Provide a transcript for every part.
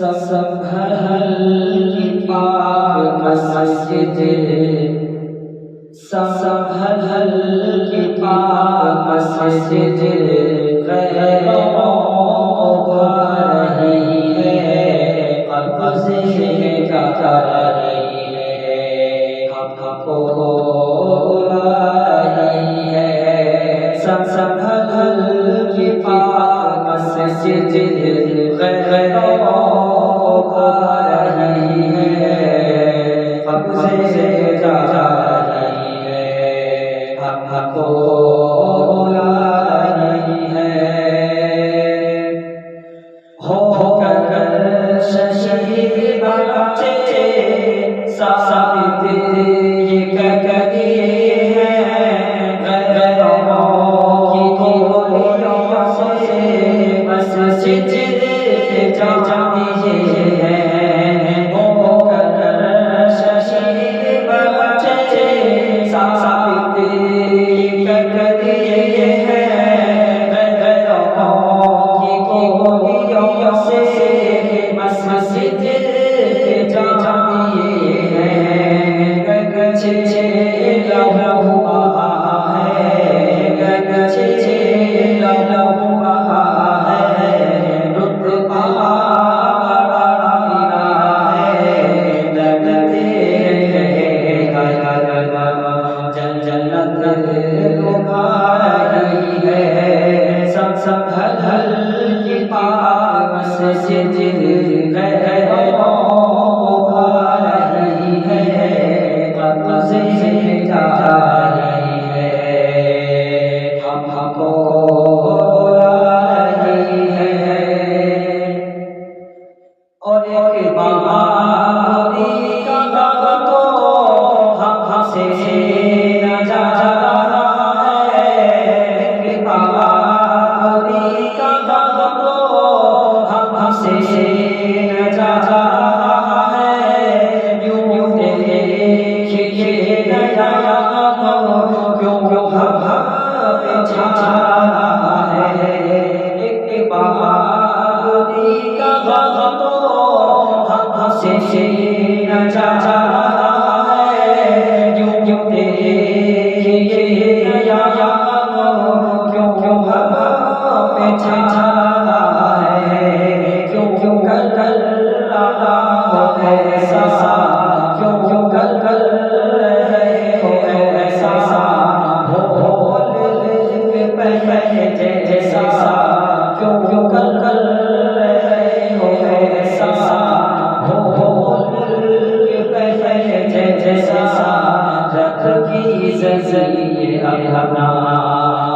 سنبھل کی پاک مسجد، سنبھل کی پاک مسجد غیروں بھر رہی ہے، قبضے کر رہی ہے، حق کو بلا رہی ہے۔ سنبھل کی پاک مسجد غیروں بھر رہی ہے، قبضے کر رہی ہے، حق کو بلا رہی ہے۔ ہو کر شہید بچے ثابت یہ کہتی ہے، غیروں کی گولیوں سے مسجد جاتی ہے۔ ہو کر شہید بچے ثابت یہ کہتی ہے، غیروں کی گولیوں سے مسجد جاتی ہے۔ گگچے لہو بہا ہے، گگچے لہو بہا ہے، رتبہ بڑھا ہے، لگتے جنت لبھا رہی ہے۔ سنبھل کی پاک مسجد غیروں بھر رہی ہے، قبضے کر رہی ہے، حق کو بلا رہی ہے۔ اور ایک باری کا غم تو ہم سے نہ جا رہا ہے، ایک باری کا غم تو ہم سے نہ جا رہا ہے، یوں دیکھیے نیا کیوں ہم چھا رہا ہے، ایک باری کا غم تو ہم سے نہ جا رہا ہے، یوں دیکھیے نیا کیوں ہم چھا رہا ہے، کیوں کر رہا ہو ایسا، کیوں کر رہے ہو ایسا، بھول کے پہلے جیسا، کیوں کر رہے ہو ایسا، بھول کے پہلے جیسا، رکھ کی زندگی اپنا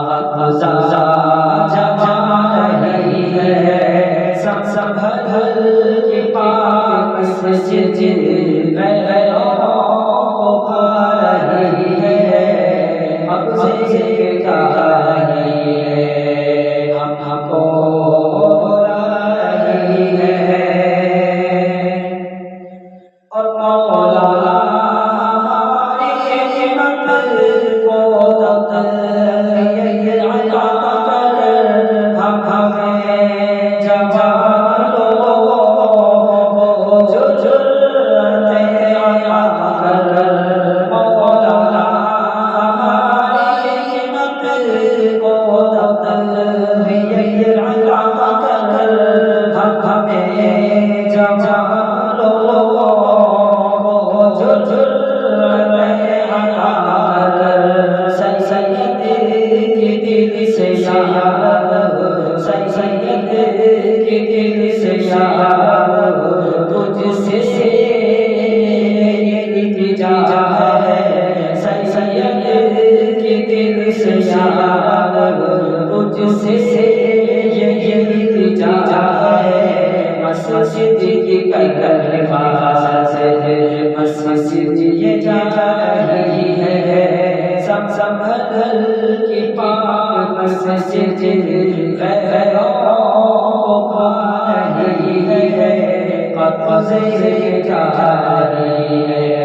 قبضہ جما رہی ہے۔ سنبھل کی پاک مسجد غیروں بھر رہی ہے، قبضے کر رہی ہے، حق کو بلا رہی ہے۔ اور مولا ہماری ہمت کو یہ عطا کر، ہمیں جوان لوگوں کو جو جرأتیں عطا کر، مولا ہماری ہمت کو یہ عطا کر، ہمیں جوان لوگوں کو جو جرأتیں عطا کر، سید کی دل سے یا رب، سید کی دل سے یا رب، تجھ سے یہ التجا ہے، سید کی دل سے یا رب، تجھ سے یہ التجا ہے، مسجد کی کر حفاظت مسجد یہ جا رہی ہے۔ سنبھل کی پاک مسجد غیروں بھر رہی ہے، قبضے کر رہی ہے۔